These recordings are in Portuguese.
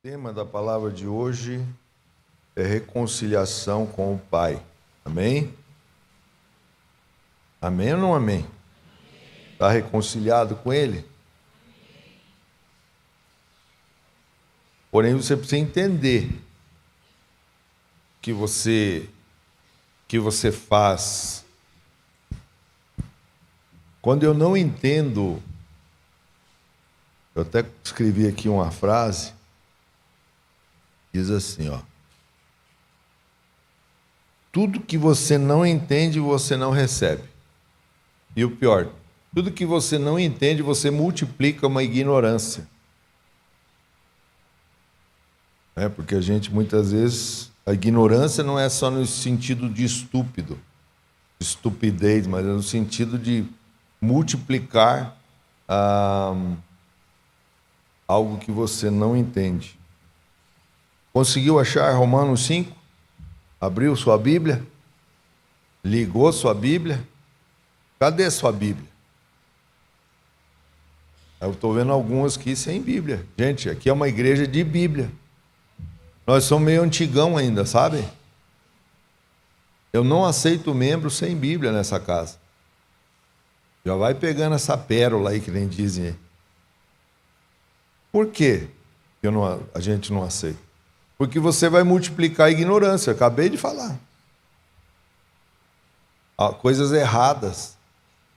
O tema da palavra de hoje é reconciliação com o Pai. Amém? Amém ou não amém? Está reconciliado com Ele? Porém, você precisa entender que você faz. Quando eu não entendo, eu até escrevi aqui uma frase. Diz assim, ó. Tudo que você não entende, você não recebe. E o pior, tudo que você não entende, você multiplica uma ignorância. Porque a gente, muitas vezes, a ignorância não é só no sentido de estúpido, de estupidez, mas é no sentido de multiplicar algo que você não entende. Conseguiu achar Romanos 5? Abriu sua Bíblia? Ligou sua Bíblia? Cadê sua Bíblia? Eu estou vendo algumas aqui sem Bíblia. Gente, aqui é uma igreja de Bíblia. Nós somos meio antigão ainda, sabe? Eu não aceito membro sem Bíblia nessa casa. Já vai pegando essa pérola aí que nem dizem aí. Por quê que a gente não aceita? Porque você vai multiplicar a ignorância, eu acabei de falar. Coisas erradas,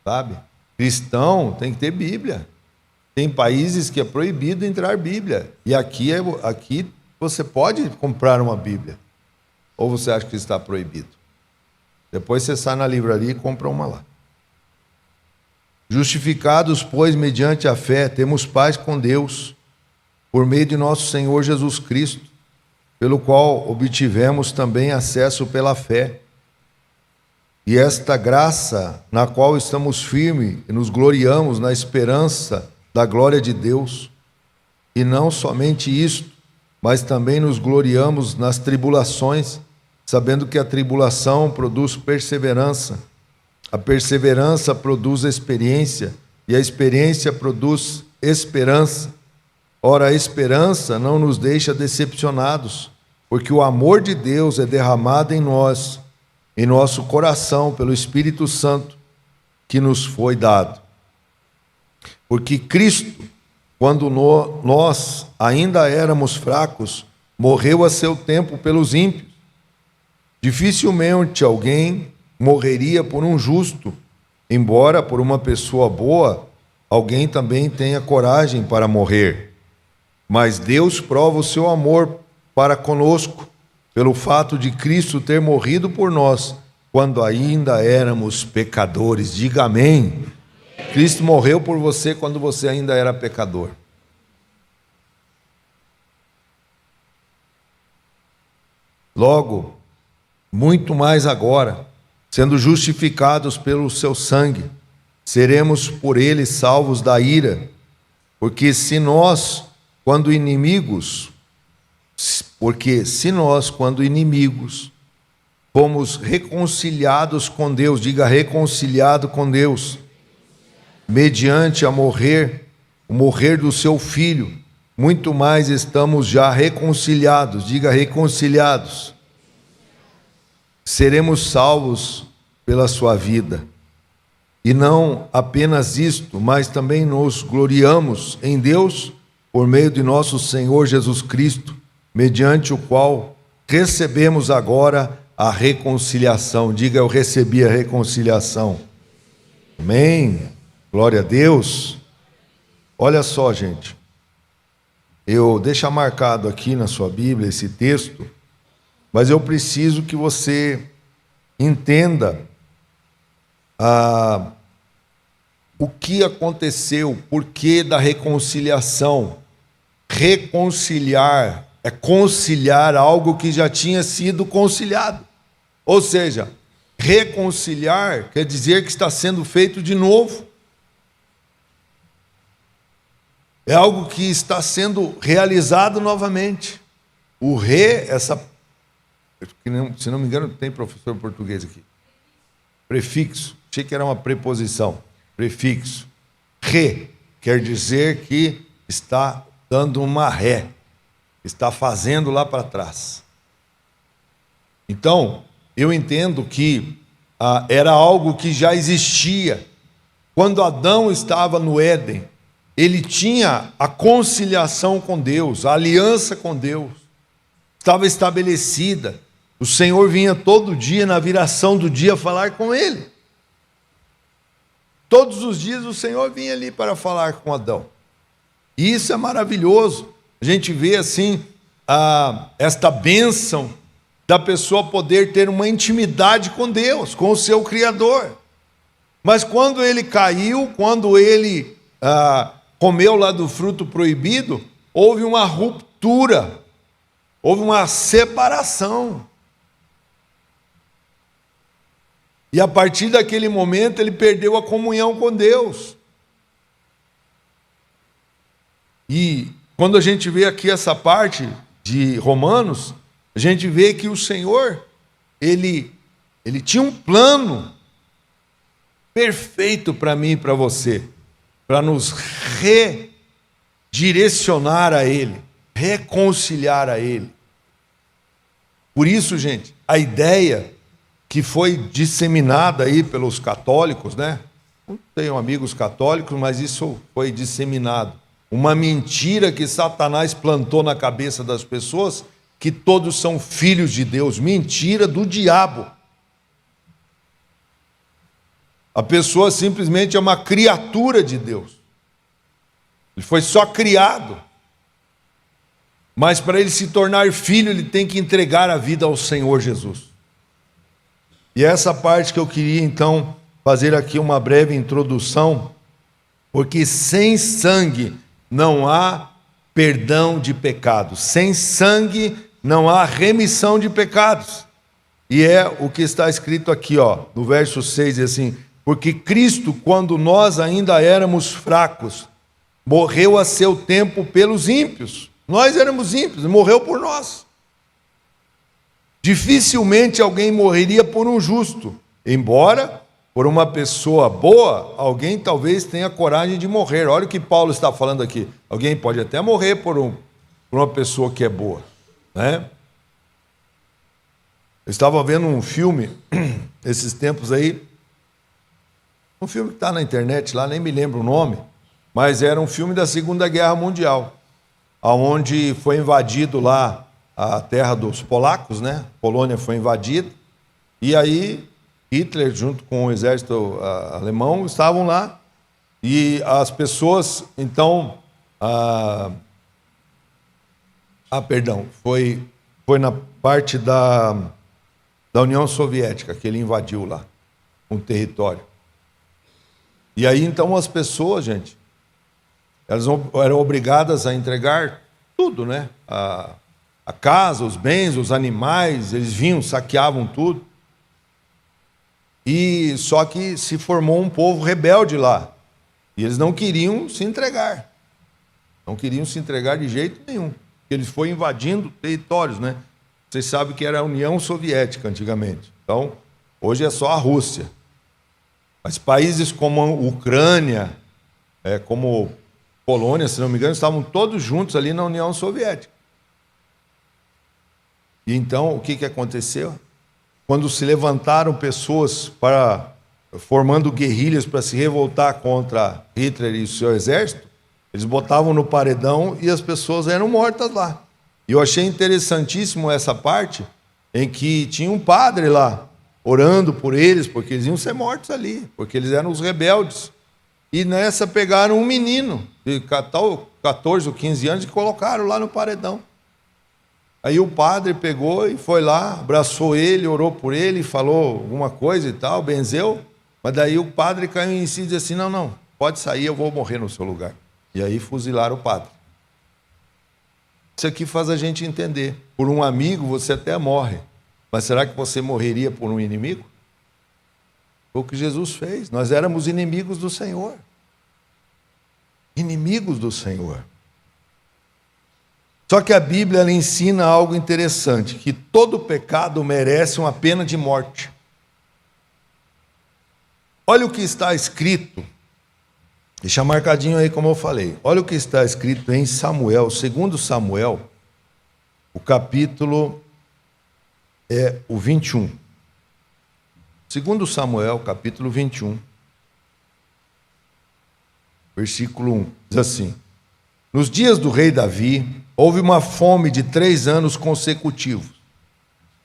sabe? Cristão tem que ter Bíblia. Tem países que é proibido entrar Bíblia. E aqui você pode comprar uma Bíblia. Ou você acha que está proibido? Depois você sai na livraria e compra uma lá. Justificados, pois, mediante a fé, temos paz com Deus, por meio de nosso Senhor Jesus Cristo, pelo qual obtivemos também acesso pela fé. E esta graça, na qual estamos firmes e nos gloriamos na esperança da glória de Deus, e não somente isto, mas também nos gloriamos nas tribulações, sabendo que a tribulação produz perseverança, a perseverança produz experiência, e a experiência produz esperança. Ora, a esperança não nos deixa decepcionados, porque o amor de Deus é derramado em nós, em nosso coração, pelo Espírito Santo que nos foi dado. Porque Cristo, quando nós ainda éramos fracos, morreu a seu tempo pelos ímpios. Dificilmente alguém morreria por um justo, embora por uma pessoa boa, alguém também tenha coragem para morrer. Mas Deus prova o seu amor para conosco, pelo fato de Cristo ter morrido por nós, quando ainda éramos pecadores. Diga amém. Cristo morreu por você quando você ainda era pecador. Logo, muito mais agora, sendo justificados pelo seu sangue, seremos por ele salvos da ira, porque se nós, quando inimigos, fomos reconciliados com Deus, diga reconciliado com Deus, mediante o morrer do seu Filho, muito mais estamos já reconciliados, diga reconciliados. Seremos salvos pela sua vida. E não apenas isto, mas também nos gloriamos em Deus por meio de nosso Senhor Jesus Cristo, mediante o qual recebemos agora a reconciliação. Diga, eu recebi a reconciliação. Amém. Glória a Deus. Olha só, gente. Deixa marcado aqui na sua Bíblia esse texto, mas eu preciso que você entenda o que aconteceu, o porquê da reconciliação. Reconciliar é conciliar algo que já tinha sido conciliado. Ou seja, reconciliar quer dizer que está sendo feito de novo. É algo que está sendo realizado novamente. Se não me engano, tem professor português aqui. Prefixo. Achei que era uma preposição. Prefixo. Re quer dizer que está dando uma ré. está fazendo lá para trás. Então, eu entendo que era algo que já existia. Quando Adão estava no Éden, ele tinha a conciliação com Deus, a aliança com Deus, estava estabelecida. O Senhor vinha todo dia, na viração do dia, falar com ele. Todos os dias o Senhor vinha ali para falar com Adão. E isso é maravilhoso. A gente vê assim, esta bênção da pessoa poder ter uma intimidade com Deus, com o seu Criador. Mas quando ele caiu, quando ele comeu lá do fruto proibido, houve uma ruptura, houve uma separação. E a partir daquele momento ele perdeu a comunhão com Deus. E quando a gente vê aqui essa parte de Romanos, a gente vê que o Senhor, ele tinha um plano perfeito para mim e para você, para nos redirecionar a Ele, reconciliar a Ele. Por isso, gente, a ideia que foi disseminada aí pelos católicos, né? Não tenho amigos católicos, mas isso foi disseminado. Uma mentira que Satanás plantou na cabeça das pessoas, que todos são filhos de Deus. Mentira do diabo. A pessoa simplesmente é uma criatura de Deus. Ele foi só criado. Mas para ele se tornar filho, ele tem que entregar a vida ao Senhor Jesus. E essa parte que eu queria, então, fazer aqui uma breve introdução, porque sem sangue não há perdão de pecados. Sem sangue não há remissão de pecados. E é o que está escrito aqui, no verso 6, assim: porque Cristo, quando nós ainda éramos fracos, morreu a seu tempo pelos ímpios. Nós éramos ímpios, ele morreu por nós. Dificilmente alguém morreria por um justo, embora por uma pessoa boa, alguém talvez tenha coragem de morrer. Olha o que Paulo está falando aqui. Alguém pode até morrer por uma pessoa que é boa, né? Eu estava vendo um filme, esses tempos aí, um filme que está na internet lá, nem me lembro o nome, mas era um filme da Segunda Guerra Mundial, onde foi invadido lá a terra dos polacos, né? Polônia foi invadida, e aí Hitler, junto com o exército alemão, estavam lá, e as pessoas, então, foi na parte da União Soviética que ele invadiu lá, um território. E aí, então, as pessoas, gente, elas eram obrigadas a entregar tudo, né? A casa, os bens, os animais, eles vinham, saqueavam tudo. E só que se formou um povo rebelde lá. E eles não queriam se entregar. Não queriam se entregar de jeito nenhum. Eles foram invadindo territórios, né? Vocês sabem que era a União Soviética antigamente. Então, hoje é só a Rússia. Mas países como a Ucrânia, como Polônia, se não me engano, estavam todos juntos ali na União Soviética. E então, o que aconteceu? Quando se levantaram pessoas formando guerrilhas para se revoltar contra Hitler e o seu exército, eles botavam no paredão e as pessoas eram mortas lá. E eu achei interessantíssimo essa parte em que tinha um padre lá, orando por eles, porque eles iam ser mortos ali, porque eles eram os rebeldes. E nessa pegaram um menino de 14 ou 15 anos e colocaram lá no paredão. Aí o padre pegou e foi lá, abraçou ele, orou por ele, falou alguma coisa e tal, benzeu. Mas daí o padre caiu em si e disse assim: não, pode sair, eu vou morrer no seu lugar. E aí fuzilaram o padre. Isso aqui faz a gente entender. Por um amigo você até morre, mas será que você morreria por um inimigo? Foi o que Jesus fez. Nós éramos inimigos do Senhor. Inimigos do Senhor. Só que a Bíblia ela ensina algo interessante, que todo pecado merece uma pena de morte. Olha o que está escrito, deixa marcadinho aí como eu falei, olha o que está escrito em Samuel, 2 Samuel, O capítulo é o 21. Segundo Samuel, capítulo 21, versículo 1, diz assim: Nos dias do rei Davi, houve uma fome de 3 anos consecutivos.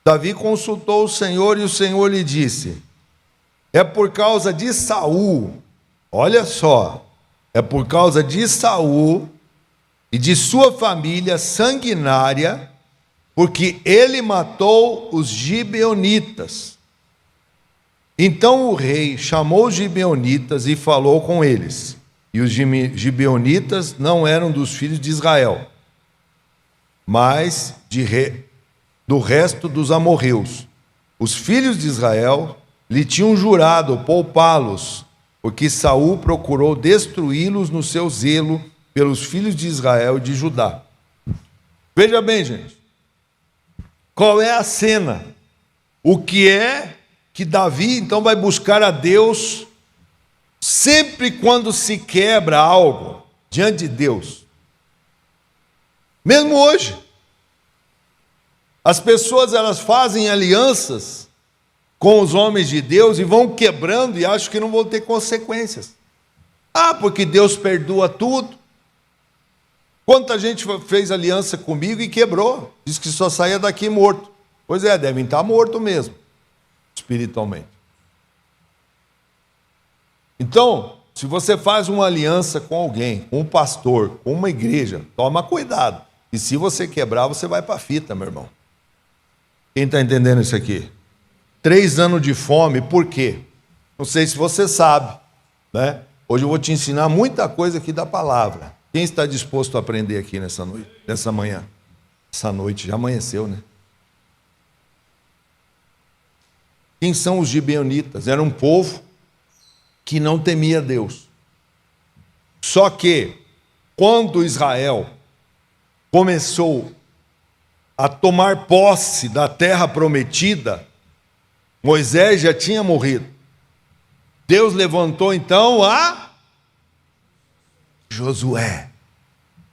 Davi consultou o Senhor e o Senhor lhe disse: é por causa de Saul, olha só, é por causa de Saul e de sua família sanguinária, porque ele matou os gibeonitas. Então o rei chamou os gibeonitas e falou com eles. E os gibeonitas não eram dos filhos de Israel, mas do resto dos amorreus. Os filhos de Israel lhe tinham jurado poupá-los, porque Saul procurou destruí-los no seu zelo pelos filhos de Israel e de Judá. Veja bem, gente, qual é a cena? O que é que Davi então vai buscar a Deus sempre quando se quebra algo diante de Deus? Mesmo hoje, as pessoas elas fazem alianças com os homens de Deus e vão quebrando e acham que não vão ter consequências. Ah, porque Deus perdoa tudo. Quanta gente fez aliança comigo e quebrou, diz que só saía daqui morto. Pois é, devem estar mortos mesmo, espiritualmente. Então, se você faz uma aliança com alguém, com um pastor, com uma igreja, toma cuidado. E se você quebrar, você vai para a fita, meu irmão. Quem está entendendo isso aqui? 3 anos de fome, por quê? Não sei se você sabe, né? Hoje eu vou te ensinar muita coisa aqui da palavra. Quem está disposto a aprender aqui nessa noite, nessa manhã? Essa noite já amanheceu, né? Quem são os gibeonitas? Era um povo que não temia Deus. Só que, quando Israel começou a tomar posse da terra prometida, Moisés já tinha morrido. Deus levantou então a Josué.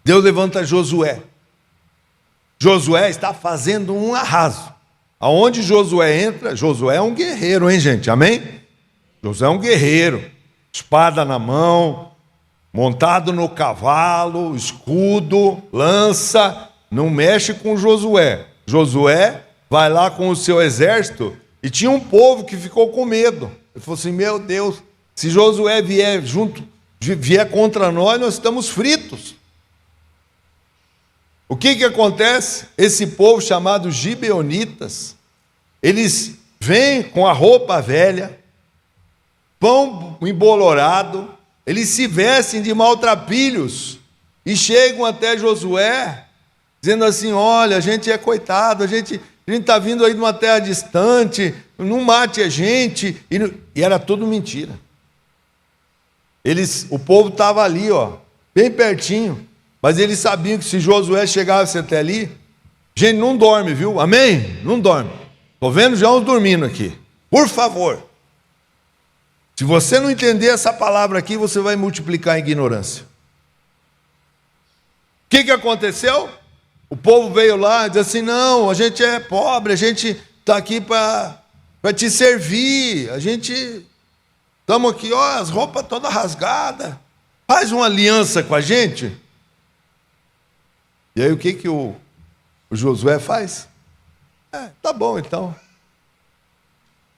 Deus levanta Josué. Josué está fazendo um arraso. Aonde Josué entra, Josué é um guerreiro, hein, gente? Amém? Josué é um guerreiro. Espada na mão, montado no cavalo, escudo, lança. Não mexe com Josué. Josué vai lá com o seu exército e tinha um povo que ficou com medo. Ele falou assim: meu Deus, se Josué vier contra nós, nós estamos fritos. O que acontece? Esse povo chamado gibeonitas, eles vêm com a roupa velha, pão embolorado, eles se vestem de maltrapilhos e chegam até Josué, dizendo assim: olha, a gente é coitado, a gente está vindo aí de uma terra distante, não mate a gente. E era tudo mentira. O povo estava ali, ó, bem pertinho, mas eles sabiam que se Josué chegasse até ali, gente, não dorme, viu? Amém? Não dorme. Estou vendo já uns dormindo aqui. Por favor. Se você não entender essa palavra aqui, você vai multiplicar a ignorância. O que aconteceu? O povo veio lá e disse assim: não, a gente é pobre, a gente está aqui para te servir, a gente estamos aqui, ó, as roupas todas rasgadas, faz uma aliança com a gente. E aí o que o Josué faz? Tá bom então,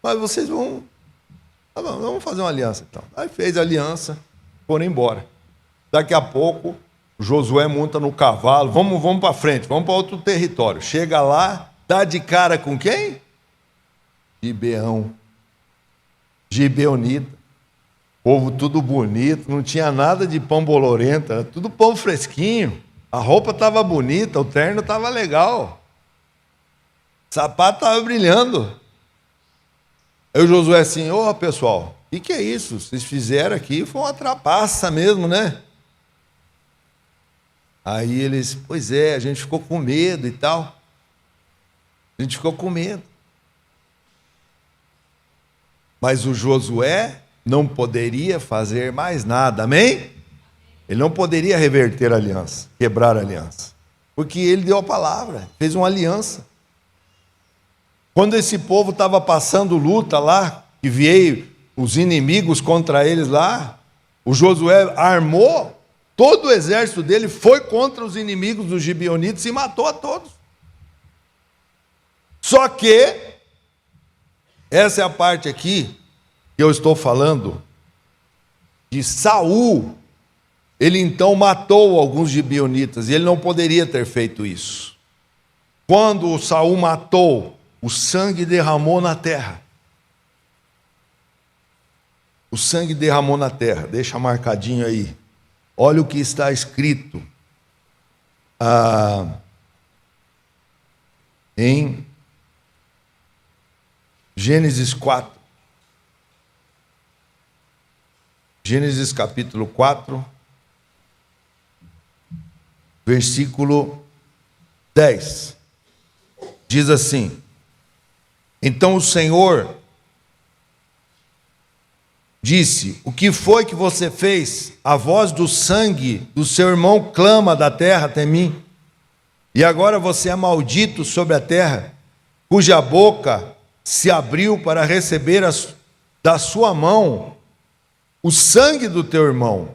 mas vocês vão, tá bom, vamos fazer uma aliança então. Aí fez a aliança, foram embora. Daqui a pouco Josué monta no cavalo, vamos para frente, vamos para outro território. Chega lá, dá de cara com quem? Gibeão, gibeonita, povo tudo bonito, não tinha nada de pão bolorento, era tudo pão fresquinho, a roupa estava bonita, o terno estava legal, o sapato estava brilhando. Aí o Josué assim: ô pessoal, o que é isso? Vocês fizeram aqui, foi uma trapaça mesmo, né? Aí eles: pois é, a gente ficou com medo e tal. A gente ficou com medo. Mas o Josué não poderia fazer mais nada, amém? Ele não poderia reverter a aliança, quebrar a aliança. Porque ele deu a palavra, fez uma aliança. Quando esse povo estava passando luta lá, que veio os inimigos contra eles lá, o Josué armou, todo o exército dele foi contra os inimigos dos gibeonitas e matou a todos. Só que, essa é a parte aqui que eu estou falando, de Saul. Ele então matou alguns gibeonitas, e ele não poderia ter feito isso. Quando Saul matou, o sangue derramou na terra. O sangue derramou na terra, deixa marcadinho aí. Olha o que está escrito em Gênesis 4. Gênesis capítulo 4, versículo 10. Diz assim: então o Senhor disse: o que foi que você fez? A voz do sangue do seu irmão clama da terra até mim. E agora você é maldito sobre a terra, cuja boca se abriu para receber da sua mão o sangue do teu irmão.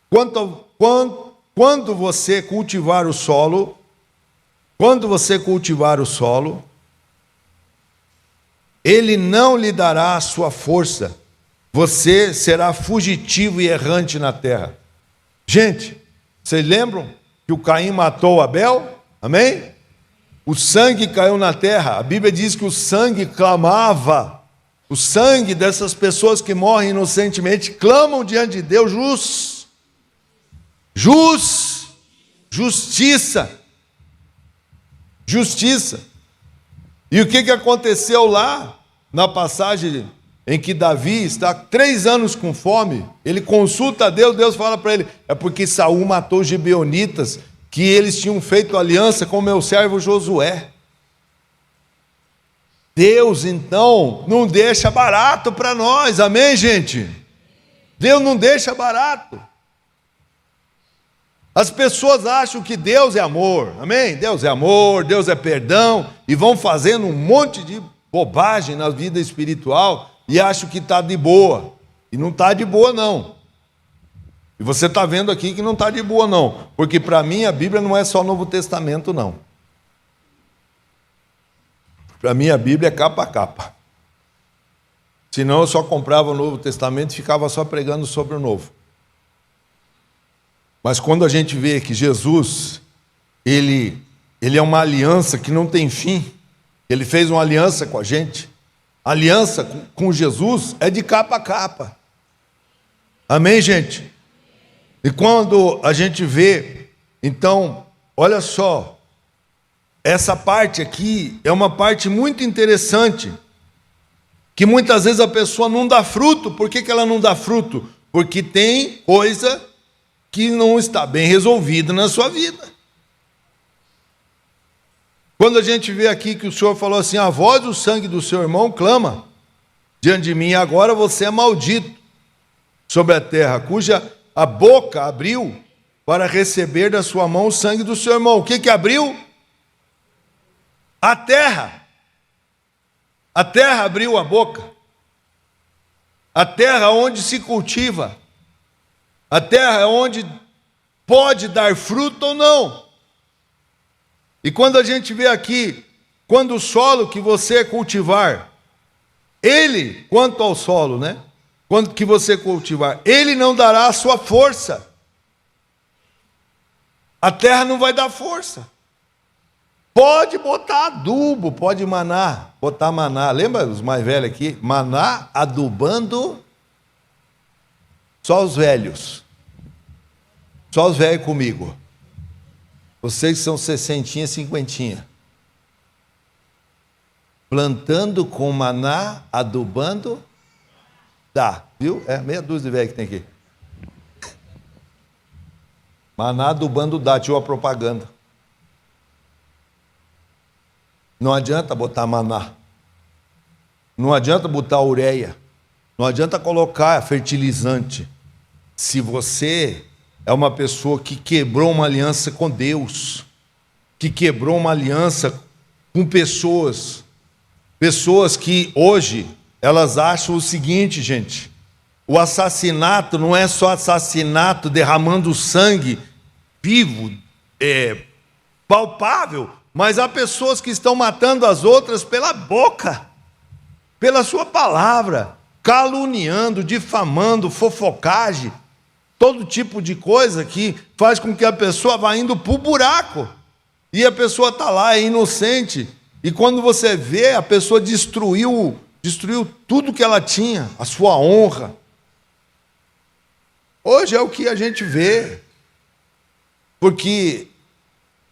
Quando você cultivar o solo, ele não lhe dará a sua força. Você será fugitivo e errante na terra. Gente, vocês lembram que o Caim matou Abel? Amém? O sangue caiu na terra. A Bíblia diz que o sangue clamava. O sangue dessas pessoas que morrem inocentemente clamam diante de Deus justiça. E o que aconteceu lá na passagem em que Davi está 3 anos com fome? Ele consulta a Deus, Deus fala para ele: é porque Saul matou os gibeonitas, que eles tinham feito aliança com meu servo Josué. Deus, então, não deixa barato para nós, amém, gente? Deus não deixa barato. As pessoas acham que Deus é amor, amém? Deus é amor, Deus é perdão, e vão fazendo um monte de bobagem na vida espiritual, e acham que está de boa, e não está de boa não. E você está vendo aqui que não está de boa não, porque para mim a Bíblia não é só Novo Testamento não. Para mim a Bíblia é capa a capa. Senão eu só comprava o Novo Testamento e ficava só pregando sobre o Novo. Mas quando a gente vê que Jesus, ele é uma aliança que não tem fim, ele fez uma aliança com a gente, a aliança com Jesus é de capa a capa. Amém, gente? E quando a gente vê, então, olha só, essa parte aqui é uma parte muito interessante, que muitas vezes a pessoa não dá fruto. Por que ela não dá fruto? Porque tem coisa que não está bem resolvida na sua vida. Quando a gente vê aqui que o Senhor falou assim: a voz do sangue do seu irmão clama diante de mim, e agora você é maldito sobre a terra, cuja a boca abriu para receber da sua mão o sangue do seu irmão. O que abriu? A terra. A terra abriu a boca. A terra onde se cultiva. A terra onde pode dar fruto ou não. E quando a gente vê aqui, quando o solo que você cultivar, ele, quanto ao solo, né? Quando que você cultivar, ele não dará a sua força. A terra não vai dar força. Pode botar adubo, pode botar maná. Lembra os mais velhos aqui? Maná adubando só os velhos. Só os velhos comigo. Vocês são 60, 50. Plantando com maná, adubando, dá. Viu? É meia dúzia de velhos que tem aqui. Maná adubando dá, tinha uma propaganda. Não adianta botar maná. Não adianta botar ureia. Não adianta colocar fertilizante. Se você é uma pessoa que quebrou uma aliança com Deus, que quebrou uma aliança com pessoas que hoje elas acham o seguinte, gente: o assassinato não é só assassinato derramando sangue vivo, palpável, mas há pessoas que estão matando as outras pela boca, pela sua palavra, caluniando, difamando, fofocagem, todo tipo de coisa que faz com que a pessoa vá indo para o buraco. E a pessoa está lá, é inocente. E quando você vê, a pessoa destruiu tudo que ela tinha, a sua honra. Hoje é o que a gente vê. Porque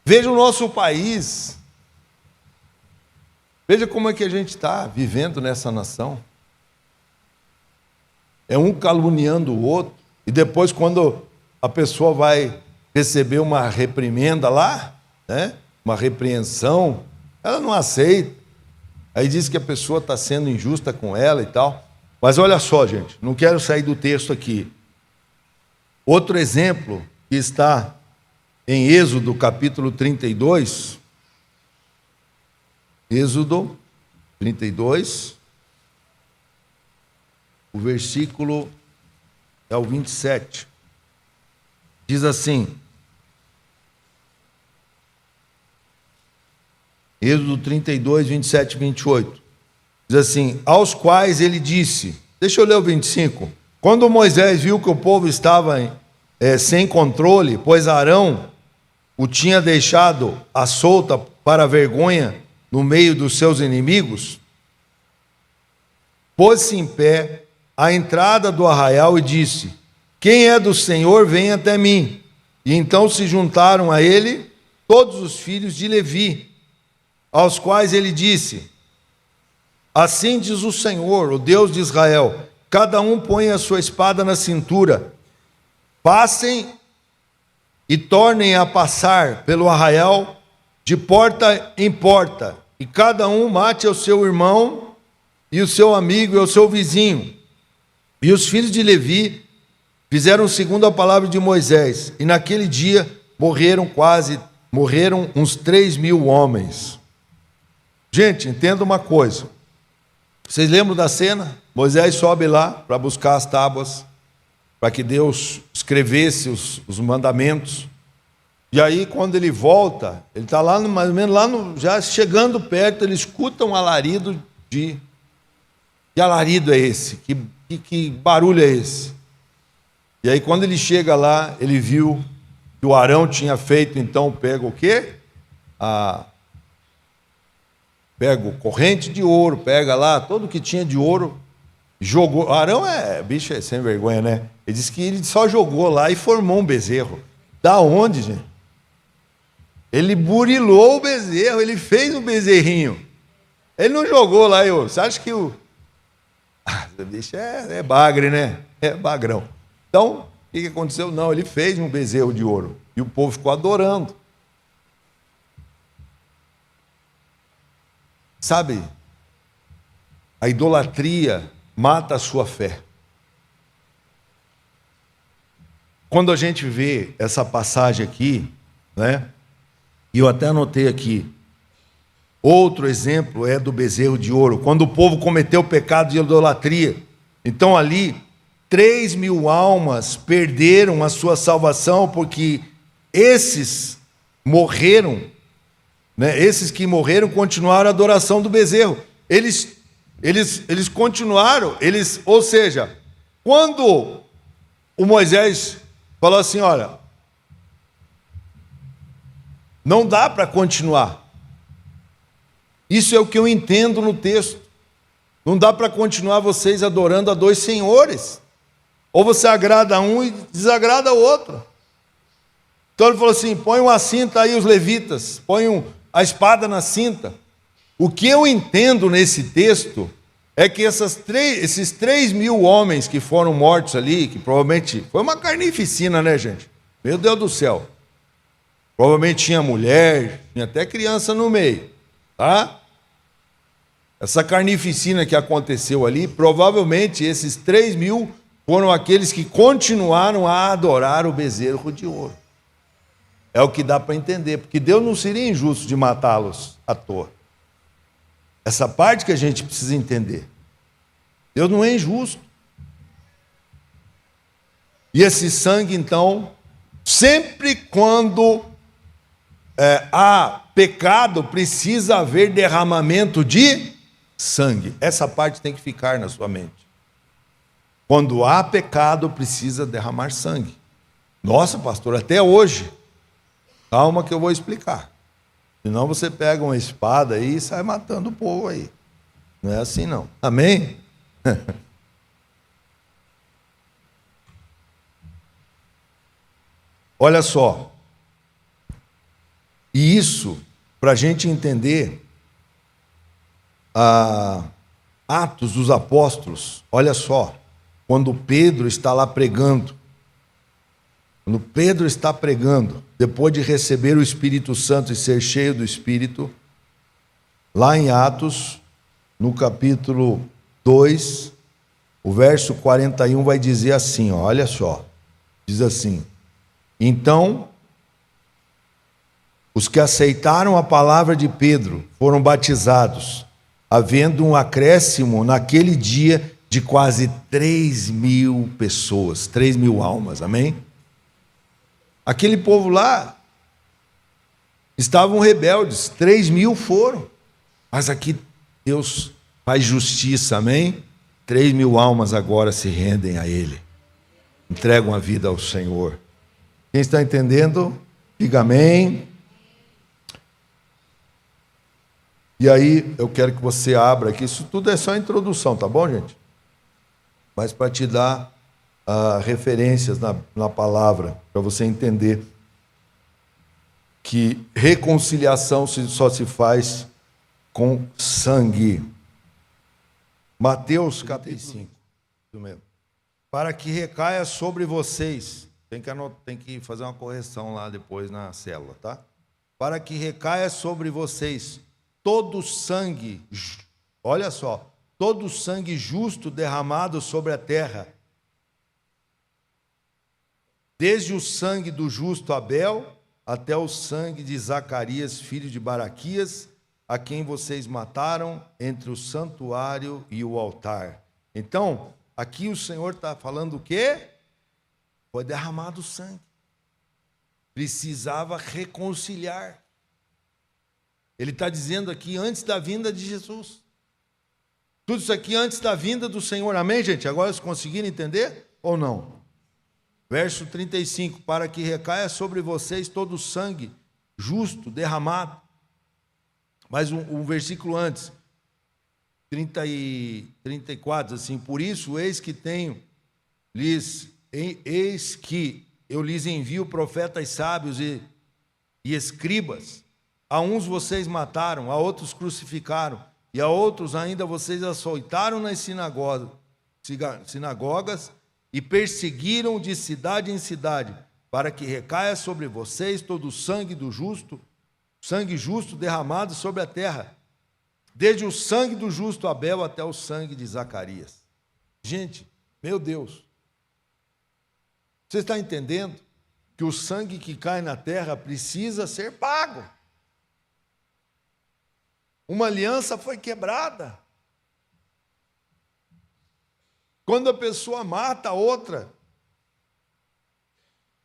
veja o nosso país. Veja como é que a gente está vivendo nessa nação. É um caluniando o outro. E depois, quando a pessoa vai receber uma reprimenda lá, né, uma repreensão, ela não aceita. Aí diz que a pessoa está sendo injusta com ela e tal. Mas olha só, gente, não quero sair do texto aqui. Outro exemplo que está em Êxodo, capítulo 32. Êxodo 32, o versículo é o 27. Diz assim: Êxodo 32, 27 e 28. Diz assim: aos quais ele disse, deixa eu ler o 25. Quando Moisés viu que o povo estava sem controle, pois Arão o tinha deixado à solta para a vergonha no meio dos seus inimigos, pôs-se em pé à entrada do arraial e disse: quem é do Senhor, vem até mim. E então se juntaram a ele todos os filhos de Levi, aos quais ele disse: assim diz o Senhor, o Deus de Israel, cada um põe a sua espada na cintura, passem e tornem a passar pelo arraial de porta em porta, e cada um mate ao seu irmão e o seu amigo e ao seu vizinho. E os filhos de Levi fizeram segundo a palavra de Moisés, e naquele dia morreram uns 3.000 homens. Gente, entenda uma coisa. Vocês lembram da cena? Moisés sobe lá para buscar as tábuas, para que Deus escrevesse os mandamentos. E aí, quando ele volta, ele está lá, mais ou menos, já chegando perto, ele escuta um alarido de... Que alarido é esse? Que barulho é esse? E aí, quando ele chega lá, ele viu que o Arão tinha feito, então, pega o quê? Pega corrente de ouro, pega lá, tudo que tinha de ouro, jogou. Arão bicho é sem vergonha, né? Ele disse que ele só jogou lá e formou um bezerro. Da onde, gente? Ele burilou o bezerro, ele fez um bezerrinho. Ele não jogou lá, você acha que o bicho é bagre, né? É bagrão. Então, o que aconteceu? Não, ele fez um bezerro de ouro. E o povo ficou adorando. Sabe? A idolatria mata a sua fé. Quando a gente vê essa passagem aqui, né? E eu até anotei aqui, outro exemplo é do bezerro de ouro, quando o povo cometeu o pecado de idolatria. Então ali, 3.000 almas perderam a sua salvação, porque esses morreram, né? Esses que morreram continuaram a adoração do bezerro. Eles continuaram, ou seja, quando o Moisés falou assim, olha, não dá para continuar. Isso é o que eu entendo no texto. Não dá para continuar vocês adorando a dois senhores. Ou você agrada a um e desagrada o outro. Então ele falou assim, põe uma cinta aí os levitas, põe a espada na cinta. O que eu entendo nesse texto é que esses 3.000 homens que foram mortos ali, que provavelmente foi uma carnificina, né, gente? Meu Deus do céu. Provavelmente tinha mulher, tinha até criança no meio, tá? Essa carnificina que aconteceu ali, provavelmente esses 3.000 foram aqueles que continuaram a adorar o bezerro de ouro. É o que dá para entender, porque Deus não seria injusto de matá-los à toa. Essa parte que a gente precisa entender. Deus não é injusto. E esse sangue, então, sempre quando há pecado, precisa haver derramamento de sangue. Essa parte tem que ficar na sua mente. Quando há pecado, precisa derramar sangue. Nossa, pastor, até hoje. Calma que eu vou explicar. Senão você pega uma espada aí e sai matando o povo aí. Não é assim não. Amém? Olha só. E isso, para a gente entender Atos dos Apóstolos, olha só, quando Pedro está lá pregando, quando Pedro está pregando, depois de receber o Espírito Santo e ser cheio do Espírito, lá em Atos, no capítulo 2, o verso 41 vai dizer assim, ó, olha só, diz assim: então, os que aceitaram a palavra de Pedro foram batizados, havendo um acréscimo naquele dia de quase 3.000 pessoas, 3.000 almas, amém? Aquele povo lá estavam rebeldes, 3.000 foram, mas aqui Deus faz justiça, amém? 3.000 almas agora se rendem a Ele, entregam a vida ao Senhor. Quem está entendendo, diga amém. E aí, eu quero que você abra aqui, isso tudo é só introdução, tá bom, gente? Mas para te dar referências na palavra, para você entender que reconciliação só se faz com sangue. Mateus capítulo 5, isso mesmo. Para que recaia sobre vocês, tem que fazer uma correção lá depois na célula, tá? Para que recaia sobre vocês todo sangue, olha só, todo sangue justo derramado sobre a terra, desde o sangue do justo Abel até o sangue de Zacarias, filho de Baraquias, a quem vocês mataram entre o santuário e o altar. Então, aqui o Senhor está falando o quê? Foi derramado sangue. Precisava reconciliar. Ele está dizendo aqui antes da vinda de Jesus. Tudo isso aqui antes da vinda do Senhor. Amém, gente? Agora vocês conseguiram entender ou não? Verso 35. Para que recaia sobre vocês todo o sangue justo derramado. Mais um versículo antes. 34, assim. Por isso, eis que eu lhes envio profetas sábios e escribas. A uns vocês mataram, a outros crucificaram, e a outros ainda vocês açoitaram nas sinagogas e perseguiram de cidade em cidade, para que recaia sobre vocês todo o sangue justo derramado sobre a terra, desde o sangue do justo Abel até o sangue de Zacarias. Gente, meu Deus, você está entendendo que o sangue que cai na terra precisa ser pago? Uma aliança foi quebrada. Quando a pessoa mata a outra,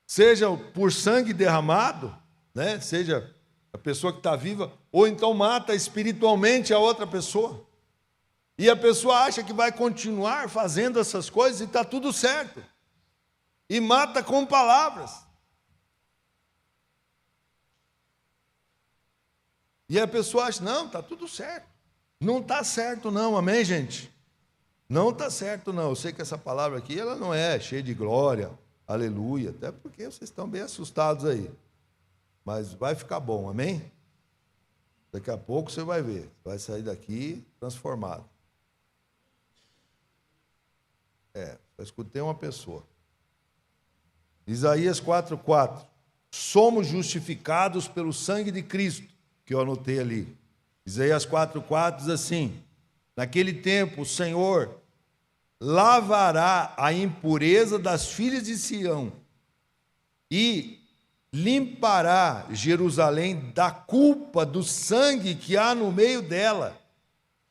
seja por sangue derramado, né? Seja a pessoa que está viva, ou então mata espiritualmente a outra pessoa. E a pessoa acha que vai continuar fazendo essas coisas e está tudo certo. E mata com palavras. E a pessoa acha, não, está tudo certo. Não está certo não, amém, gente? Não está certo não. Eu sei que essa palavra aqui, ela não é cheia de glória, aleluia, até porque vocês estão bem assustados aí. Mas vai ficar bom, amém? Daqui a pouco você vai ver, vai sair daqui transformado. Só escutei uma pessoa. Isaías 4:4. Somos justificados pelo sangue de Cristo, que eu anotei ali. Isaías 4:4 diz assim: naquele tempo o Senhor lavará a impureza das filhas de Sião e limpará Jerusalém da culpa do sangue que há no meio dela,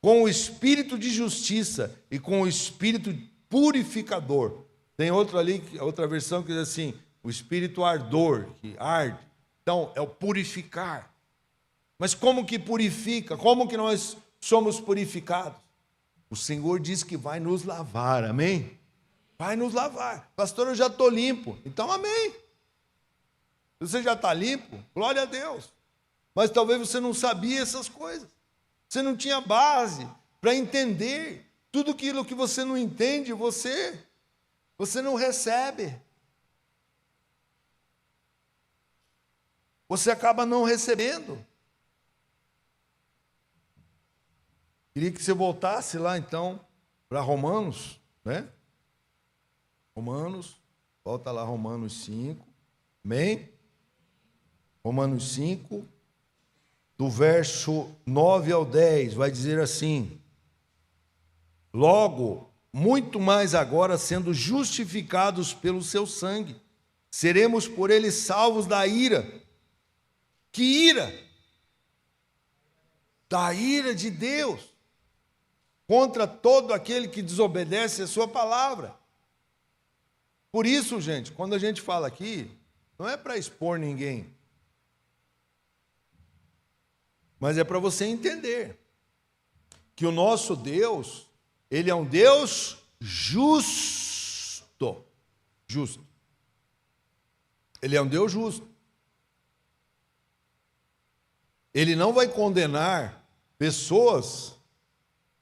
com o espírito de justiça e com o espírito purificador. Tem outro ali, outra versão que diz assim, o espírito ardor, que arde. Então, é o purificar. Mas como que purifica? Como que nós somos purificados? O Senhor diz que vai nos lavar, amém? Vai nos lavar. Pastor, eu já estou limpo. Então, amém. Você já está limpo? Glória a Deus. Mas talvez você não sabia essas coisas. Você não tinha base para entender. Tudo aquilo que você não entende, você não recebe. Você acaba não recebendo. Queria que você voltasse lá, então, para Romanos, né? Romanos, volta lá, Romanos 5, amém? Romanos 5, do verso 9 ao 10, vai dizer assim: logo, muito mais agora, sendo justificados pelo seu sangue, seremos por ele salvos da ira. Que ira? Da ira de Deus contra todo aquele que desobedece a sua palavra. Por isso, gente, quando a gente fala aqui, não é para expor ninguém, mas é para você entender que o nosso Deus, Ele é um Deus justo. Justo. Ele é um Deus justo. Ele não vai condenar pessoas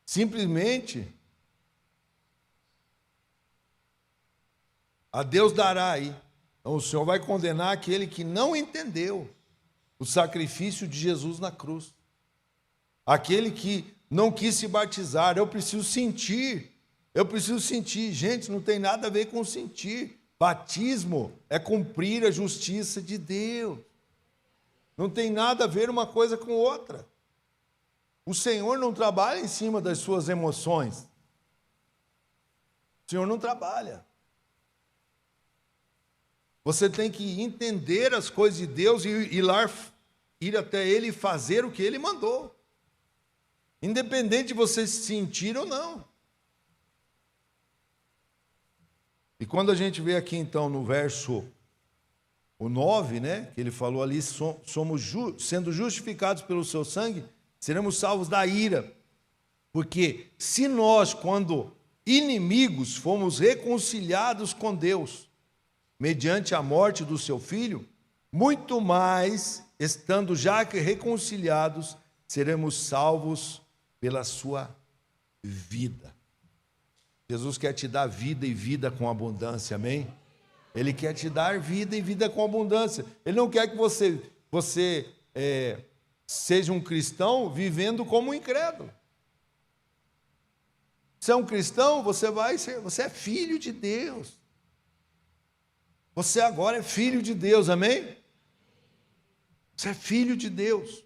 simplesmente a Deus dará aí. Então o Senhor vai condenar aquele que não entendeu o sacrifício de Jesus na cruz. Aquele que não quis se batizar. Eu preciso sentir. Gente, não tem nada a ver com sentir. Batismo é cumprir a justiça de Deus. Não tem nada a ver uma coisa com outra. O Senhor não trabalha em cima das suas emoções. O Senhor não trabalha. Você tem que entender as coisas de Deus e ir até Ele e fazer o que Ele mandou. Independente de você se sentir ou não. E quando a gente vê aqui então no verso o 9, né, que ele falou ali, somos sendo justificados pelo seu sangue, seremos salvos da ira. Porque se nós, quando inimigos, fomos reconciliados com Deus, mediante a morte do seu filho, muito mais, estando já reconciliados, seremos salvos pela sua vida. Jesus quer te dar vida e vida com abundância, amém? Ele quer te dar vida e vida com abundância. Ele não quer que você seja um cristão vivendo como um incrédulo. Você é um cristão, você é filho de Deus. Você agora é filho de Deus, amém? Você é filho de Deus.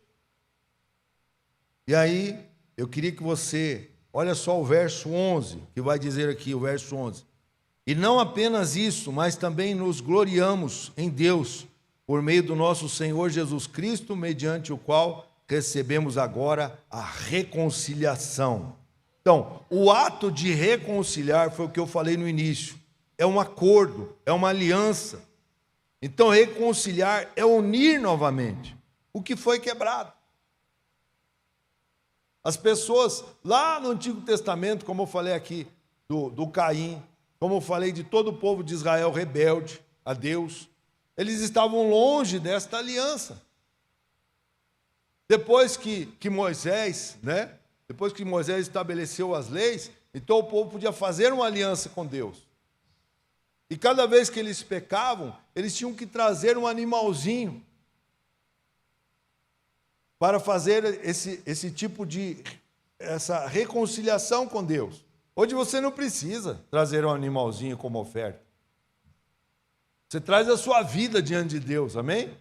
E aí, eu queria que você, olha só o verso 11, que vai dizer aqui, o verso 11. E não apenas isso, mas também nos gloriamos em Deus, por meio do nosso Senhor Jesus Cristo, mediante o qual recebemos agora a reconciliação. Então, o ato de reconciliar foi o que eu falei no início. É um acordo, é uma aliança. Então, reconciliar é unir novamente o que foi quebrado. As pessoas, lá no Antigo Testamento, como eu falei aqui, do Caim, como eu falei de todo o povo de Israel rebelde a Deus, eles estavam longe desta aliança. Depois que Moisés, né? Depois que Moisés estabeleceu as leis, então o povo podia fazer uma aliança com Deus. E cada vez que eles pecavam, eles tinham que trazer um animalzinho para fazer esse tipo de essa reconciliação com Deus. Hoje você não precisa trazer um animalzinho como oferta. Você traz a sua vida diante de Deus, amém?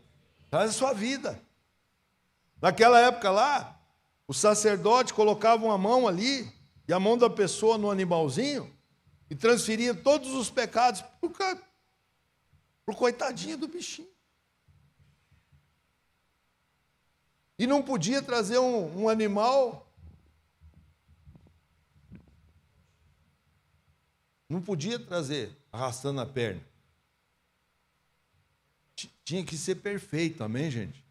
Traz a sua vida. Naquela época lá, o sacerdote colocava uma mão ali, e a mão da pessoa no animalzinho, e transferia todos os pecados para o coitadinho do bichinho. E não podia trazer um animal. Não podia trazer arrastando a perna. Tinha que ser perfeito, amém, gente?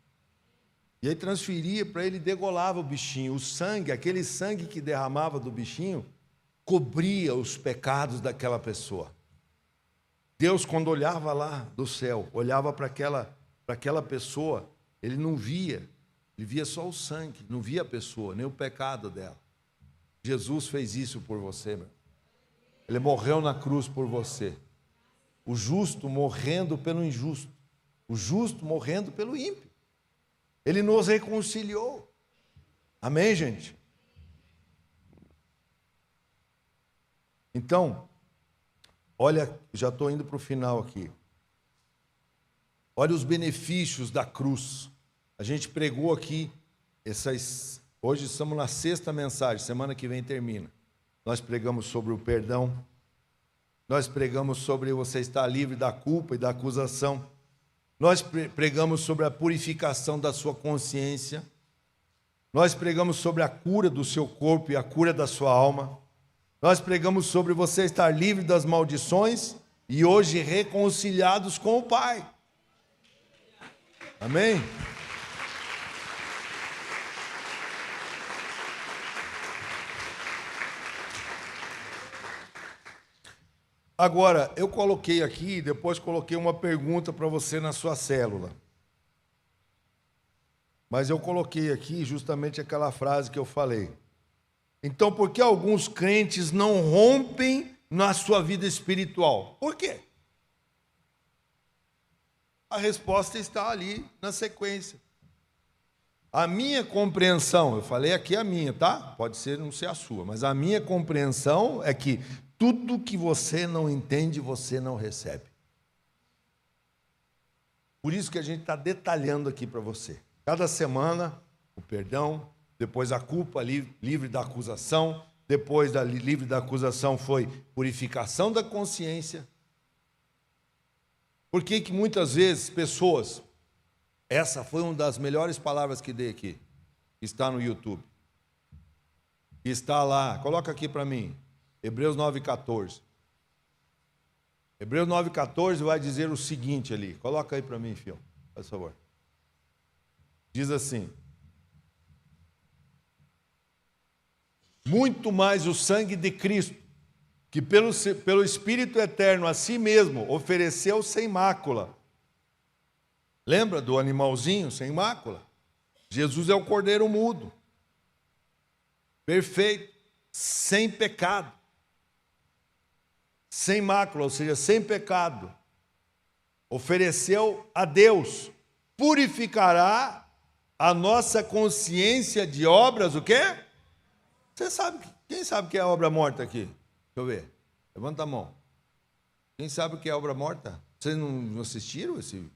E aí transferia para ele, degolava o bichinho. O sangue, aquele sangue que derramava do bichinho, cobria os pecados daquela pessoa. Deus, quando olhava lá do céu, olhava para aquela pessoa, ele não via, ele via só o sangue, não via a pessoa, nem o pecado dela. Jesus fez isso por você, meu. Ele morreu na cruz por você. O justo morrendo pelo injusto. O justo morrendo pelo ímpio. Ele nos reconciliou. Amém, gente? Então, olha, já estou indo para o final aqui. Olha os benefícios da cruz. A gente pregou aqui, hoje estamos na 6ª mensagem, semana que vem termina. Nós pregamos sobre o perdão. Nós pregamos sobre você estar livre da culpa e da acusação. Nós pregamos sobre a purificação da sua consciência. Nós pregamos sobre a cura do seu corpo e a cura da sua alma. Nós pregamos sobre você estar livre das maldições e hoje reconciliados com o Pai. Amém? Agora, eu coloquei aqui, depois coloquei uma pergunta para você na sua célula. Mas eu coloquei aqui justamente aquela frase que eu falei. Então, por que alguns crentes não rompem na sua vida espiritual? Por quê? A resposta está ali na sequência. A minha compreensão, eu falei aqui a minha, tá? Pode ser não ser a sua, mas a minha compreensão é que tudo que você não entende, você não recebe. Por isso que a gente está detalhando aqui para você. Cada semana, o perdão, depois a culpa livre da acusação, depois da livre da acusação foi purificação da consciência. Por que que muitas vezes pessoas, essa foi uma das melhores palavras que dei aqui, está no YouTube, está lá, coloca aqui para mim, Hebreus 9,14. Hebreus 9,14 vai dizer o seguinte ali. Coloca aí para mim, filho, por favor. Diz assim: muito mais o sangue de Cristo, que pelo Espírito Eterno a si mesmo ofereceu sem mácula. Lembra do animalzinho sem mácula? Jesus é o cordeiro mudo, perfeito, sem pecado. Sem mácula, ou seja, sem pecado, ofereceu a Deus, purificará a nossa consciência de obras, o quê? Você sabe, quem sabe o que é obra morta aqui? Deixa eu ver, levanta a mão. Quem sabe o que é obra morta? Vocês não assistiram esse?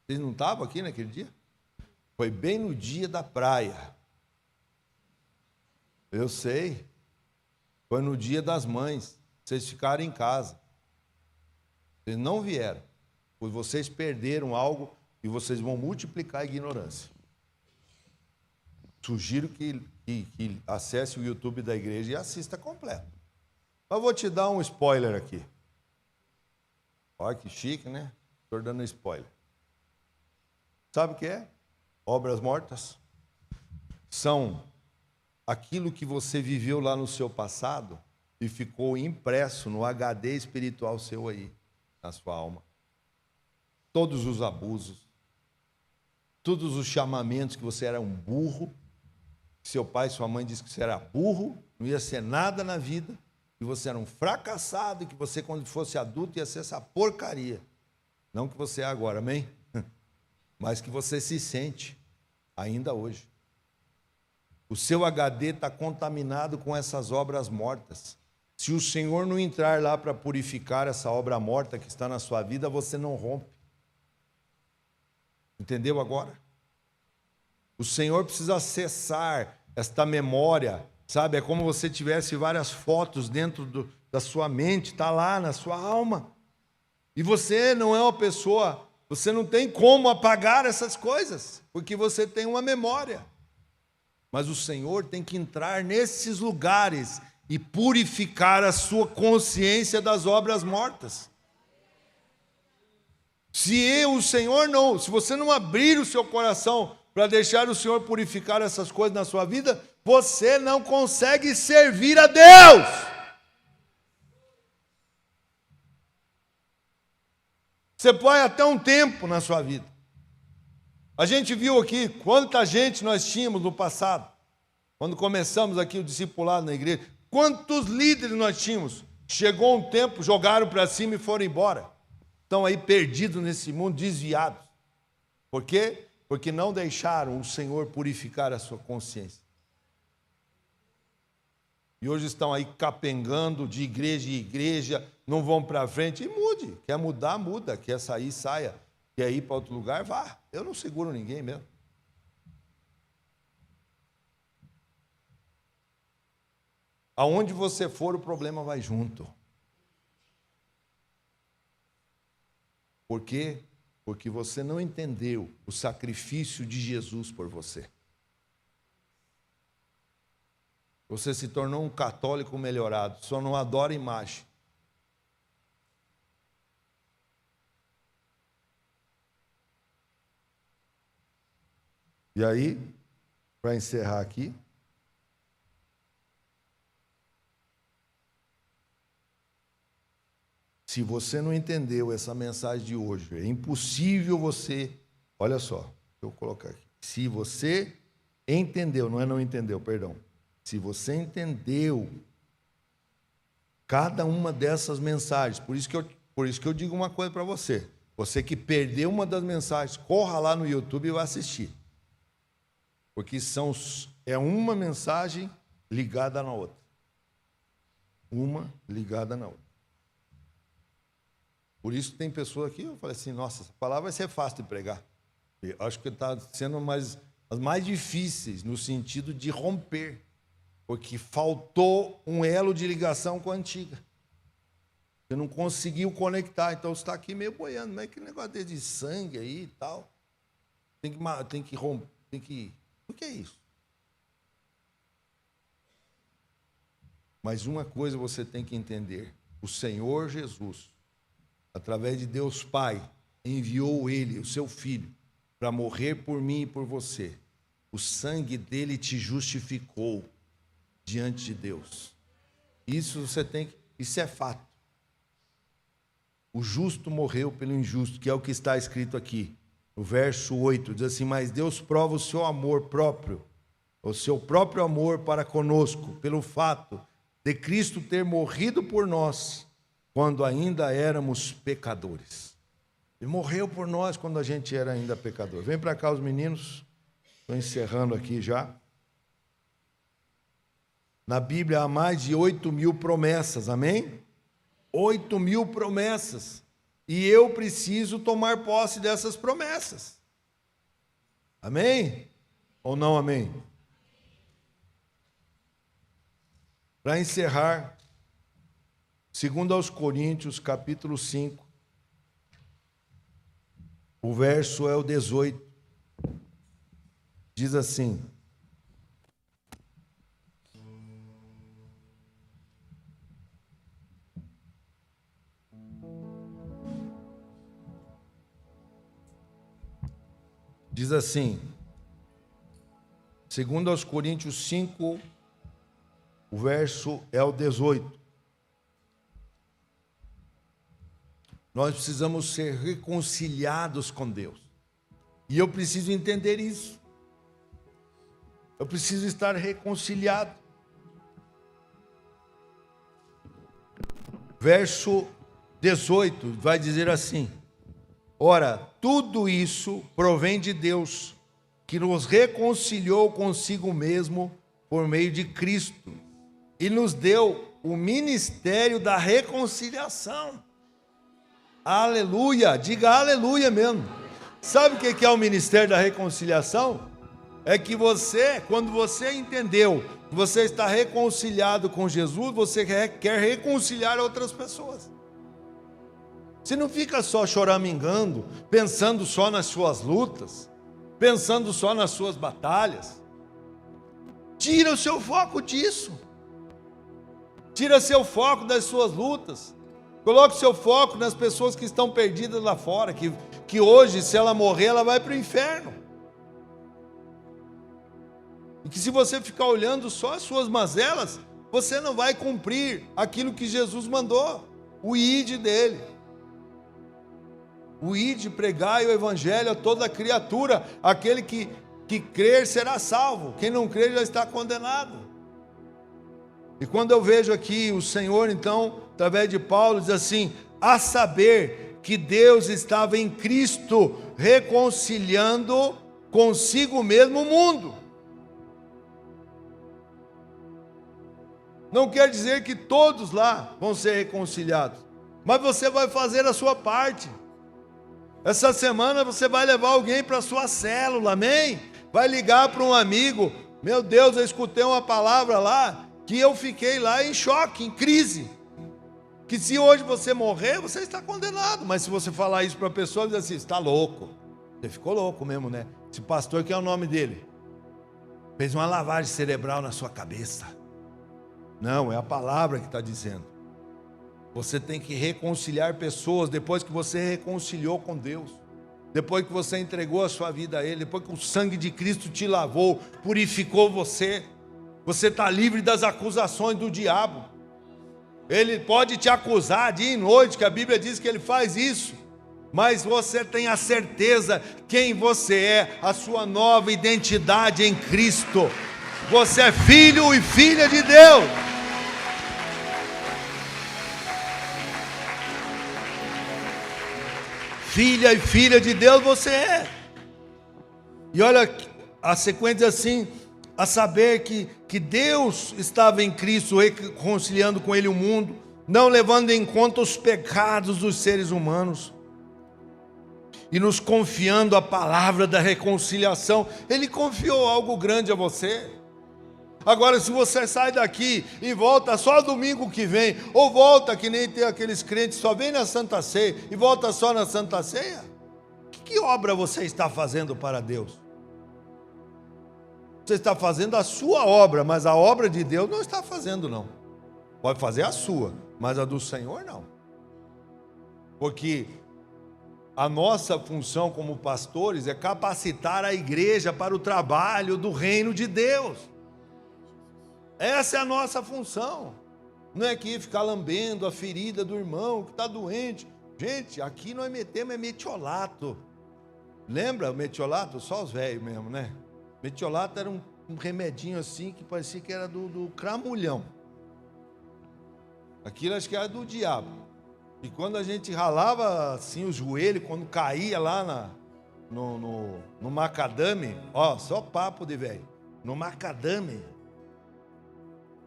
Vocês não estavam aqui naquele dia? Foi bem no dia da praia. Eu sei, foi no dia das mães. Vocês ficaram em casa. Vocês não vieram, pois vocês perderam algo e vocês vão multiplicar a ignorância. Sugiro que acesse o YouTube da igreja e assista completo. Mas vou te dar um spoiler aqui. Olha que chique, né? Estou dando spoiler. Sabe o que é? Obras mortas são aquilo que você viveu lá no seu passado e ficou impresso no HD espiritual seu aí, na sua alma. Todos os abusos, todos os chamamentos que você era um burro, seu pai e sua mãe disseram que você era burro, não ia ser nada na vida, que você era um fracassado e que você, quando fosse adulto, ia ser essa porcaria. Não que você é agora, amém? Mas que você se sente ainda hoje. O seu HD está contaminado com essas obras mortas. Se o Senhor não entrar lá para purificar essa obra morta que está na sua vida, você não rompe. Entendeu agora? O Senhor precisa acessar esta memória, sabe? É como se você tivesse várias fotos dentro da sua mente, está lá na sua alma. E você não é uma pessoa, você não tem como apagar essas coisas, porque você tem uma memória. Mas o Senhor tem que entrar nesses lugares e purificar a sua consciência das obras mortas. Se você não abrir o seu coração para deixar o Senhor purificar essas coisas na sua vida, você não consegue servir a Deus. Você vai até um tempo na sua vida. A gente viu aqui quanta gente nós tínhamos no passado, quando começamos aqui o discipulado na igreja. Quantos líderes nós tínhamos? Chegou um tempo, jogaram para cima e foram embora. Estão aí perdidos nesse mundo, desviados. Por quê? Porque não deixaram o Senhor purificar a sua consciência. E hoje estão aí capengando de igreja em igreja, não vão para frente. E mude. Quer mudar, muda. Quer sair, saia. Quer ir para outro lugar, vá. Eu não seguro ninguém mesmo. Aonde você for, o problema vai junto. Por quê? Porque você não entendeu o sacrifício de Jesus por você. Você se tornou um católico melhorado, só não adora imagem. E aí, para encerrar aqui, se você não entendeu essa mensagem de hoje, é impossível você... Olha só, deixa eu colocar aqui. Se você entendeu, não entendeu, perdão. Se você entendeu cada uma dessas mensagens, por isso que eu digo uma coisa para você. Você que perdeu uma das mensagens, corra lá no YouTube e vá assistir. Porque é uma mensagem ligada na outra. Uma ligada na outra. Por isso tem pessoa aqui, eu falei assim, nossa, essa palavra vai ser fácil de pregar. Eu acho que está sendo as mais difíceis, no sentido de romper. Porque faltou um elo de ligação com a antiga. Você não conseguiu conectar, então você está aqui meio boiando. Mas que negócio de sangue aí e tal. Tem que romper, O que é isso? Mas uma coisa você tem que entender. O Senhor Jesus, através de Deus Pai, enviou Ele, o seu Filho, para morrer por mim e por você. O sangue dele te justificou diante de Deus. Isso é fato. O justo morreu pelo injusto, que é o que está escrito aqui. No verso 8, diz assim, mas Deus prova o seu amor próprio, o seu próprio amor para conosco, pelo fato de Cristo ter morrido por nós, quando ainda éramos pecadores. Ele morreu por nós quando a gente era ainda pecador. Vem para cá os meninos, estou encerrando aqui já. Na Bíblia há mais de 8.000 promessas, amém? 8.000 promessas. E eu preciso tomar posse dessas promessas. Amém? Ou não amém? Para encerrar, 2 aos Coríntios, capítulo 5, o verso é o 18. Diz assim: diz assim, 2 aos Coríntios 5, o verso é o 18. Nós precisamos ser reconciliados com Deus. E eu preciso entender isso. Eu preciso estar reconciliado. Verso 18 vai dizer assim: ora, tudo isso provém de Deus, que nos reconciliou consigo mesmo por meio de Cristo, e nos deu o ministério da reconciliação. Aleluia, diga aleluia mesmo. Sabe o que é o ministério da reconciliação? É que você, quando você entendeu que você está reconciliado com Jesus, você quer reconciliar outras pessoas. Você não fica só choramingando, pensando só nas suas lutas, pensando só nas suas batalhas. Tira o seu foco disso. Tira seu foco das suas lutas. Coloque seu foco nas pessoas que estão perdidas lá fora, que hoje, se ela morrer, ela vai para o inferno. E que se você ficar olhando só as suas mazelas, você não vai cumprir aquilo que Jesus mandou, o ide dele. O ide, pregai o evangelho a toda criatura, aquele que crer será salvo, quem não crer já está condenado. E quando eu vejo aqui o Senhor, então, através de Paulo, diz assim: a saber que Deus estava em Cristo, reconciliando consigo mesmo o mundo. Não quer dizer que todos lá vão ser reconciliados, mas você vai fazer a sua parte. Essa semana você vai levar alguém para a sua célula, amém? Vai ligar para um amigo: meu Deus, eu escutei uma palavra lá, que eu fiquei lá em choque, em crise. Que se hoje você morrer, você está condenado. Mas se você falar isso para a pessoa, diz assim: você está louco. Você ficou louco mesmo, né? Esse pastor, que é o nome dele, fez uma lavagem cerebral na sua cabeça. Não, é a palavra que está dizendo. Você tem que reconciliar pessoas depois que você reconciliou com Deus. Depois que você entregou a sua vida a Ele. Depois que o sangue de Cristo te lavou, purificou você. Você está livre das acusações do diabo. Ele pode te acusar dia e noite, que a Bíblia diz que ele faz isso. Mas você tem a certeza quem você é, a sua nova identidade em Cristo. Você é filho e filha de Deus. Filha e filha de Deus você é. E olha, a sequência assim: a saber que Deus estava em Cristo, reconciliando com Ele o mundo, não levando em conta os pecados dos seres humanos, e nos confiando a palavra da reconciliação. Ele confiou algo grande a você. Agora, se você sai daqui e volta só domingo que vem, ou volta que nem tem aqueles crentes, só vem na Santa Ceia e volta só na Santa Ceia, que obra você está fazendo para Deus? Você está fazendo a sua obra, mas a obra de Deus não está fazendo, não. Pode fazer a sua, mas a do Senhor não. Porque a nossa função como pastores é capacitar a igreja para o trabalho do reino de Deus. Essa é a nossa função. Não é aqui ficar lambendo a ferida do irmão que está doente. Gente, aqui nós metemos metiolato. Lembra o metiolato? Só os velhos mesmo, né? Metiolato era um remedinho assim que parecia que era do cramulhão. Aquilo acho que era do diabo. E quando a gente ralava assim os joelhos, quando caía lá no macadame, ó, só papo de velho. No macadame.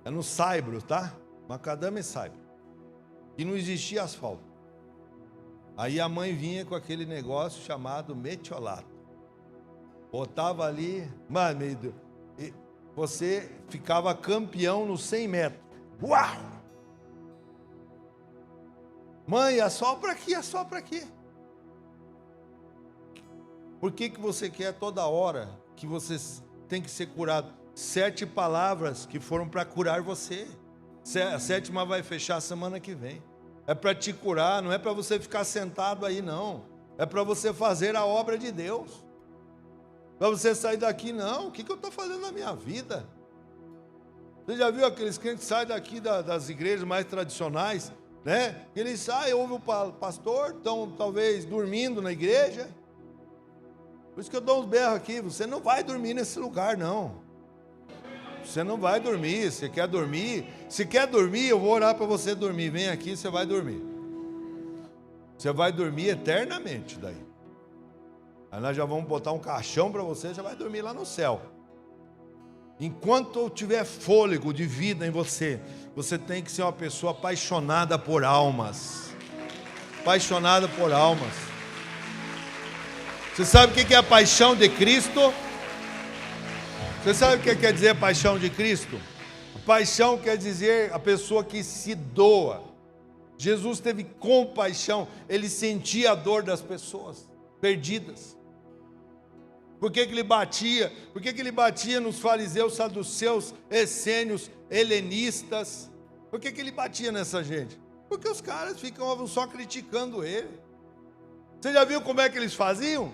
É no saibro, tá? Macadame e saibro. E não existia asfalto. Aí a mãe vinha com aquele negócio chamado metiolato. Botava ali, mano, você ficava campeão nos 100 metros. Uau! Mãe, assopra aqui, assopra aqui. Por que você quer toda hora que você tem que ser curado? 7 palavras que foram para curar você. A 7ª vai fechar semana que vem. É para te curar, não é para você ficar sentado aí, não. É para você fazer a obra de Deus. Para você sair daqui, não, o que eu estou fazendo na minha vida? Você já viu aqueles crentes que saem daqui das igrejas mais tradicionais, né? Eles saem, ouvem o pastor, estão talvez dormindo na igreja. Por isso que eu dou uns berros aqui: você não vai dormir nesse lugar, não. Você não vai dormir. Você quer dormir? Se quer dormir, eu vou orar para você dormir. Vem aqui, você vai dormir. Você vai dormir eternamente daí. Aí nós já vamos botar um caixão para você, já vai dormir lá no céu. Enquanto eu tiver fôlego de vida em você, você tem que ser uma pessoa apaixonada por almas. Apaixonada por almas. Você sabe o que é a paixão de Cristo? Você sabe o que quer dizer a paixão de Cristo? A paixão quer dizer a pessoa que se doa. Jesus teve compaixão, ele sentia a dor das pessoas perdidas. Por que ele batia? Por que ele batia nos fariseus, saduceus, essênios, helenistas? Por que ele batia nessa gente? Porque os caras ficavam só criticando ele. Você já viu como é que eles faziam?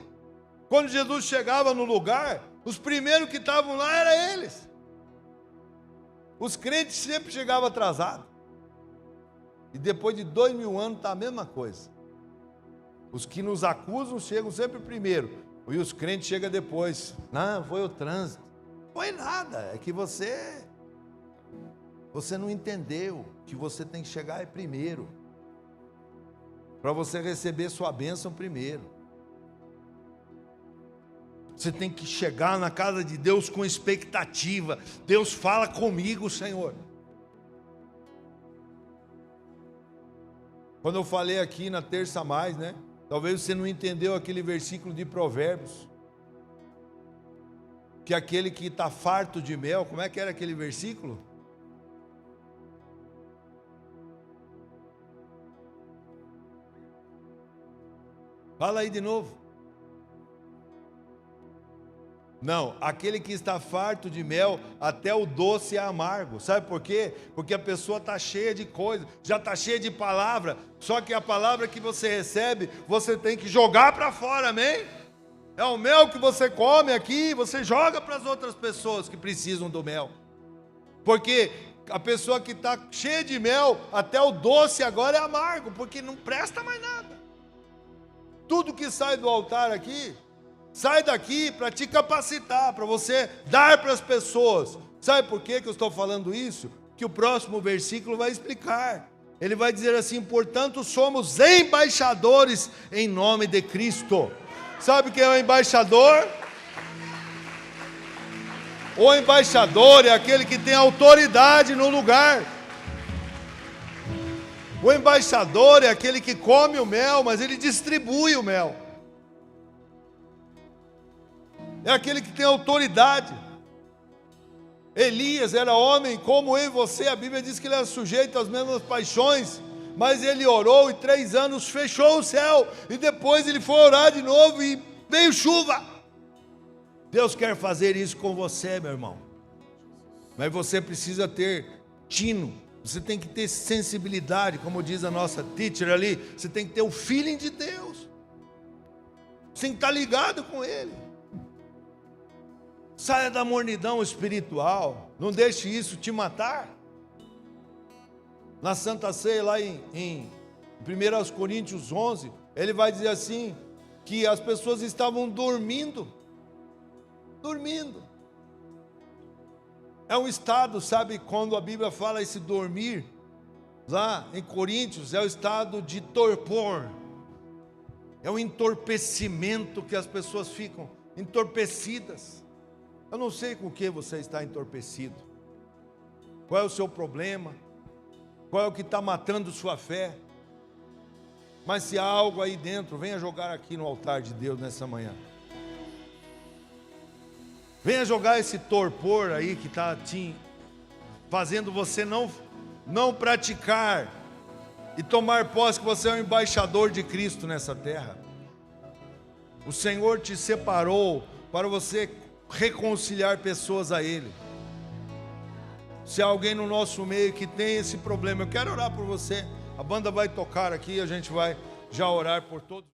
Quando Jesus chegava no lugar, os primeiros que estavam lá eram eles. Os crentes sempre chegavam atrasados. E depois de 2000 anos está a mesma coisa. Os que nos acusam chegam sempre primeiro. E os crentes chegam depois. Não, foi o trânsito. Não foi nada. É que você não entendeu que você tem que chegar aí primeiro. Para você receber sua bênção primeiro. Você tem que chegar na casa de Deus com expectativa. Deus fala comigo, Senhor. Quando eu falei aqui na terça a mais, né? Talvez você não entendeu aquele versículo de Provérbios. Que aquele que está farto de mel, como é que era aquele versículo? Fala aí de novo. Não, aquele que está farto de mel, até o doce é amargo. Sabe por quê? Porque a pessoa está cheia de coisa, já está cheia de palavra, só que a palavra que você recebe, você tem que jogar para fora, amém? É o mel que você come aqui, você joga para as outras pessoas que precisam do mel. Porque a pessoa que está cheia de mel, até o doce agora é amargo, porque não presta mais nada. Tudo que sai do altar aqui, sai daqui para te capacitar, para você dar para as pessoas. Sabe por que eu estou falando isso? Que o próximo versículo vai explicar. Ele vai dizer assim: portanto somos embaixadores em nome de Cristo. Sabe quem é o embaixador? O embaixador é aquele que tem autoridade no lugar. O embaixador é aquele que come o mel, mas ele distribui o mel. É aquele que tem autoridade. Elias era homem como eu e você. A Bíblia diz que ele era sujeito às mesmas paixões. Mas ele orou e 3 anos fechou o céu. E depois ele foi orar de novo e veio chuva. Deus quer fazer isso com você, meu irmão. Mas você precisa ter tino. Você tem que ter sensibilidade, como diz a nossa teacher ali. Você tem que ter o feeling de Deus. Você tem que estar ligado com Ele. Saia da mornidão espiritual. Não deixe isso te matar. Na Santa Ceia, lá em 1 Coríntios 11, ele vai dizer assim, que as pessoas estavam dormindo. Dormindo. É um estado, sabe, quando a Bíblia fala esse dormir, lá em Coríntios, é o estado de torpor. É um entorpecimento que as pessoas ficam entorpecidas. Eu não sei com o que você está entorpecido. Qual é o seu problema? Qual é o que está matando sua fé? Mas se há algo aí dentro, venha jogar aqui no altar de Deus nessa manhã. Venha jogar esse torpor aí que está te fazendo você não praticar e tomar posse que você é um embaixador de Cristo nessa terra. O Senhor te separou para você reconciliar pessoas a Ele. Se há alguém no nosso meio que tem esse problema, eu quero orar por você. A banda vai tocar aqui, a gente vai já orar por todos.